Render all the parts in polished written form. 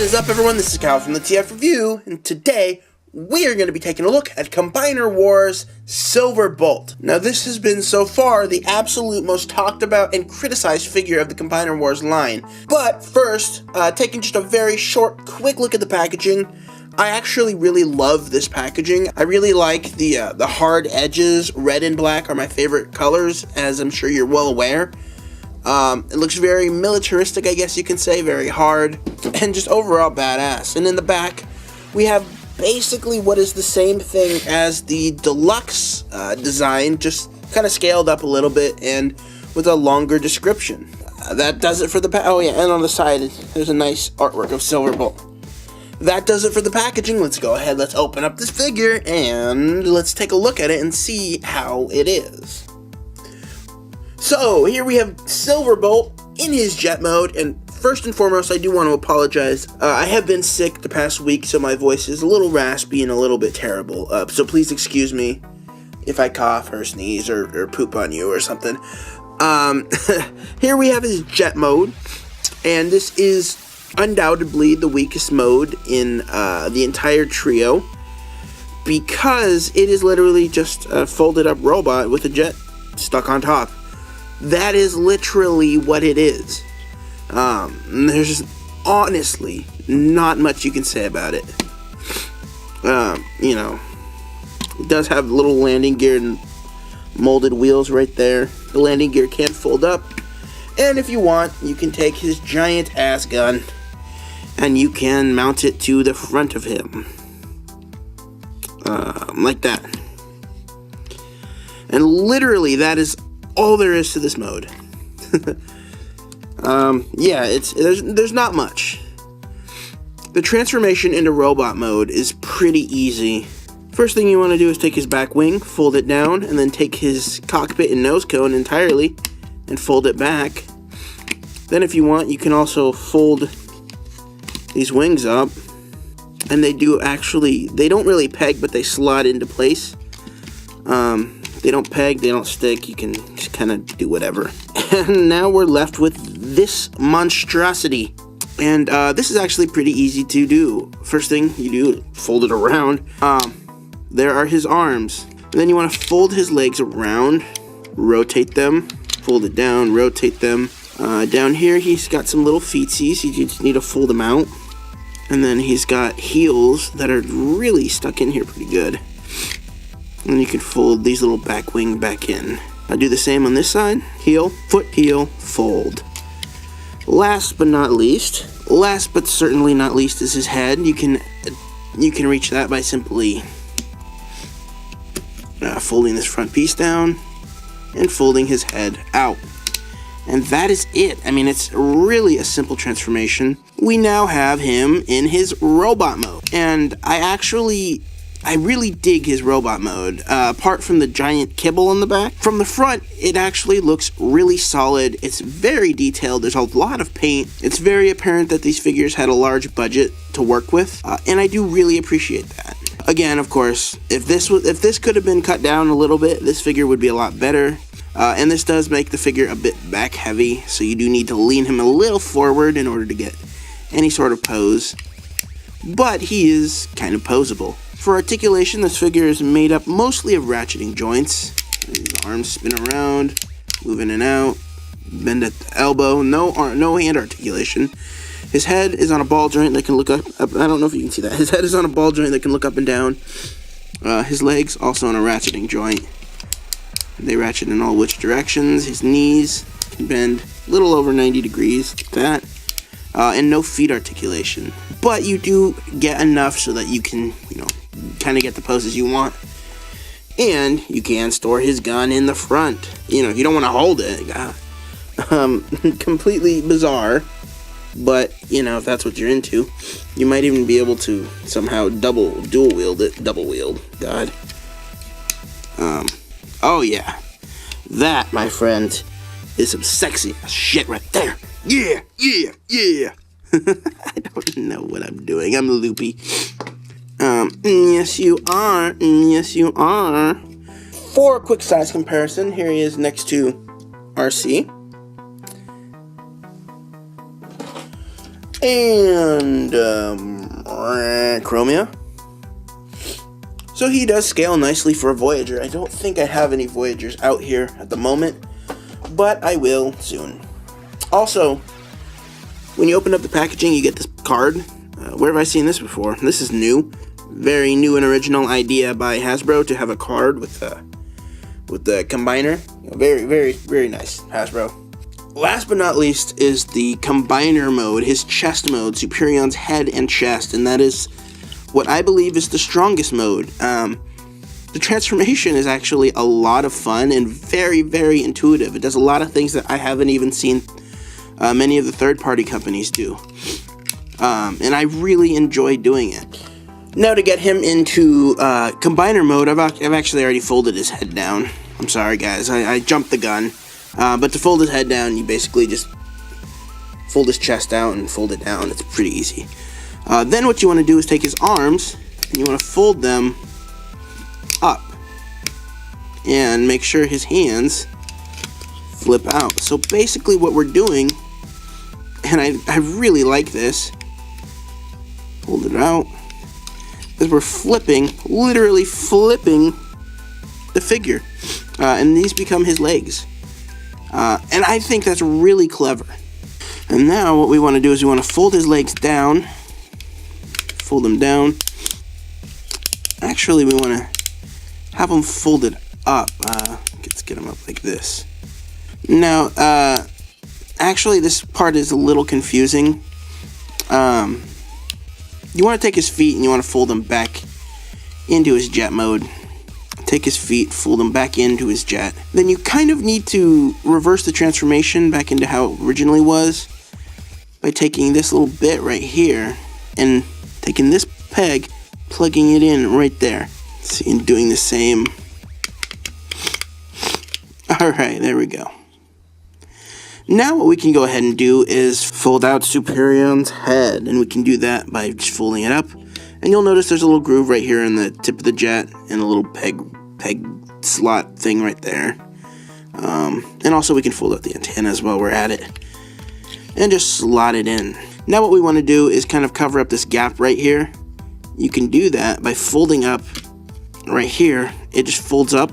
is up, everyone? This is Kyle from the TF Review, and today we are going to be taking a look at Combiner Wars Silverbolt. Now, this has been so far the absolute most talked about and criticized figure of the Combiner Wars line. But first, taking just a very short, quick look at the packaging, I actually really love this packaging. I really like the hard edges. Red and black are my favorite colors, as I'm sure you're well aware. It looks very militaristic, I guess you can say, very hard, and just overall badass. And in the back, we have basically what is the same thing as the deluxe design, just kind of scaled up a little bit and with a longer description. That does it for the oh yeah, and on the side, there's a nice artwork of Silverbolt. That does it for the packaging. Let's go ahead, let's open up this figure, and let's take a look at it and see how it is. So, here we have Silverbolt in his jet mode, and first and foremost, I do want to apologize. I have been sick the past week, so my voice is a little raspy and a little bit terrible. So please excuse me if I cough or sneeze or poop on you or something. Here we have his jet mode, and this is undoubtedly the weakest mode in the entire trio, because it is literally just a folded up robot with a jet stuck on top. That is literally what it is. There's honestly not much you can say about it. You know, it does have little landing gear and molded wheels right there. The landing gear can fold up, and if you want, you can take his giant ass gun and you can mount it to the front of him. Like that. And literally, that is all there is to this mode. Yeah, there's not much. The transformation into robot mode is pretty easy. First thing you want to do is take his back wing, fold it down, and then take his cockpit and nose cone entirely and fold it back. Then if you want, you can also fold these wings up, and they don't really peg, but they slide into place. They don't peg, they don't stick, you can just kind of do whatever. And now we're left with this monstrosity. And this is actually pretty easy to do. First thing you do, fold it around. There are his arms. And then you want to fold his legs around, rotate them, fold it down, rotate them. Down here he's got some little feetsies, you just need to fold them out. And then he's got heels that are really stuck in here pretty good. And you can fold these little back wing back in. I'll do the same on this side. Heel, foot, heel, fold. Last but certainly not least, is his head. You can reach that by simply folding this front piece down and folding his head out. And that is it. I mean, it's really a simple transformation. We now have him in his robot mode. And I really dig his robot mode, apart from the giant kibble on the back. From the front, it actually looks really solid. It's very detailed. There's a lot of paint. It's very apparent that these figures had a large budget to work with, and I do really appreciate that. Again, of course, if this could have been cut down a little bit, this figure would be a lot better. And this does make the figure a bit back heavy, so you do need to lean him a little forward in order to get any sort of pose. But he is kind of poseable. For articulation, this figure is made up mostly of ratcheting joints. His arms spin around, move in and out, bend at the elbow, no hand articulation. His head is on a ball joint that can look up. I don't know if you can see that. His head is on a ball joint that can look up and down. His legs also on a ratcheting joint. They ratchet in all which directions. His knees can bend a little over 90 degrees, like that. And no feet articulation. But you do get enough so that you can, kind of get the poses you want. And you can store his gun in the front. If you don't want to hold it. Completely bizarre. But, if that's what you're into, you might even be able to somehow dual wield it. Double wield. God. Oh yeah. That, my friend, is some sexy shit right there. Yeah. I don't know what I'm doing. I'm loopy. Yes you are. Yes you are. For a quick size comparison, here he is next to RC. And Chromia. So he does scale nicely for a Voyager. I don't think I have any Voyagers out here at the moment, but I will soon. Also, when you open up the packaging, you get this card. Where have I seen this before? This is new. Very new and original idea by Hasbro to have a card with the combiner. Very, very, very nice, Hasbro. Last but not least is the combiner mode, his chest mode, Superion's head and chest, and that is what I believe is the strongest mode. The transformation is actually a lot of fun and very, very intuitive. It does a lot of things that I haven't even seen many of the third-party companies do. And I really enjoy doing it. Now to get him into combiner mode, I've actually already folded his head down. I'm sorry guys, I jumped the gun. But to fold his head down, you basically just fold his chest out and fold it down. It's pretty easy. Then what you want to do is take his arms and you want to fold them up and make sure his hands flip out. So basically what we're doing, and I really like this, hold it out, is we're flipping, literally flipping the figure, and these become his legs. And I think that's really clever. And now what we want to do is we want to fold his legs down, fold them down. Actually, we want to have them folded up. Let's get them up like this. Now, actually, this part is a little confusing. You want to take his feet and you want to fold them back into his jet mode. Take his feet, fold them back into his jet. Then you kind of need to reverse the transformation back into how it originally was by taking this little bit right here and taking this peg, plugging it in right there. See, and doing the same. Alright, there we go. Now what we can go ahead and do is fold out Superion's head, and we can do that by just folding it up. And you'll notice there's a little groove right here in the tip of the jet and a little peg slot thing right there. And also we can fold out the antennas while we're at it and just slot it in. Now what we want to do is kind of cover up this gap right here. You can do that by folding up right here. It just folds up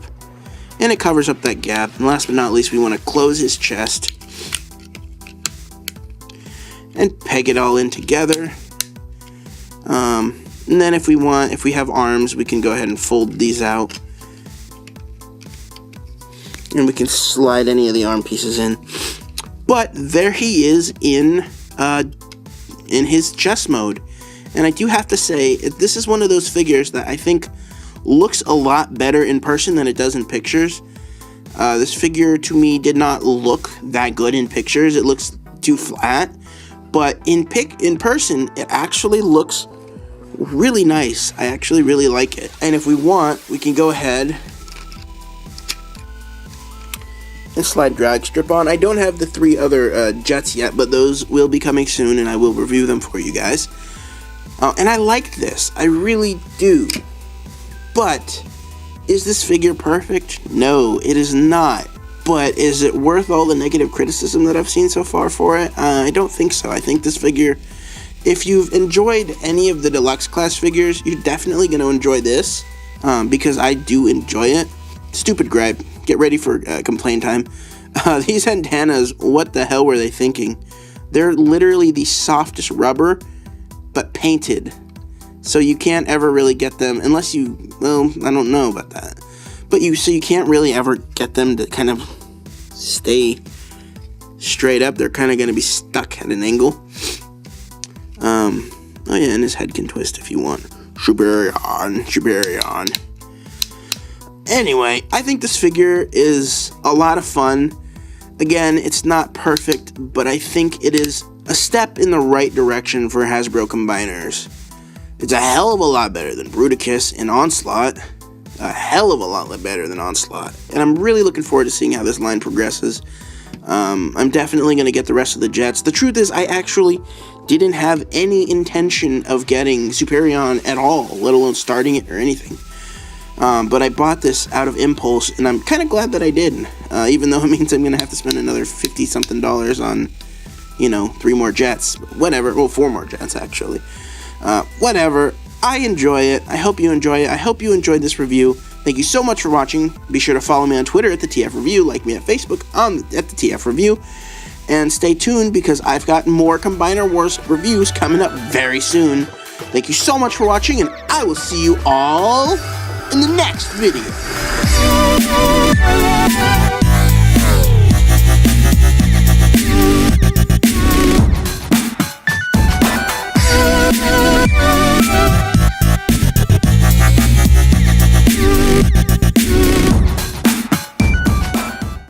and it covers up that gap. And last but not least, we want to close his chest and peg it all in together. And then if we have arms, we can go ahead and fold these out. And we can slide any of the arm pieces in. But there he is in his chest mode. And I do have to say, this is one of those figures that I think looks a lot better in person than it does in pictures. This figure, to me, did not look that good in pictures. It looks too flat. But in person, it actually looks really nice. I actually really like it. And if we want, we can go ahead and slide drag strip on. I don't have the 3 other jets yet, but those will be coming soon, and I will review them for you guys. And I like this. I really do. But is this figure perfect? No, it is not. But is it worth all the negative criticism that I've seen so far for it? I don't think so. I think this figure, if you've enjoyed any of the deluxe class figures, you're definitely going to enjoy this, because I do enjoy it. Stupid gripe. Get ready for complaint time. These antennas, what the hell were they thinking? They're literally the softest rubber, but painted. So you can't ever really get them, unless you, well, I don't know about that. But you can't really ever get them to kind of stay straight up. They're kind of going to be stuck at an angle. Oh yeah, and his head can twist if you want. Superion. Anyway, I think this figure is a lot of fun. Again, it's not perfect, but I think it is a step in the right direction for Hasbro combiners. It's a hell of a lot better than Bruticus and Onslaught. A hell of a lot better than Onslaught. And I'm really looking forward to seeing how this line progresses. I'm definitely going to get the rest of the jets. The truth is, I actually didn't have any intention of getting Superion at all, let alone starting it or anything. But I bought this out of impulse, and I'm kind of glad that I did, even though it means I'm going to have to spend another $50-something on, 3 more jets, whatever. Well, 4 more jets, actually. Whatever. I enjoy it. I hope you enjoy it. I hope you enjoyed this review. Thank you so much for watching. Be sure to follow me on Twitter at the TF Review, like me at Facebook at the TF Review, and stay tuned because I've got more Combiner Wars reviews coming up very soon. Thank you so much for watching, and I will see you all in the next video.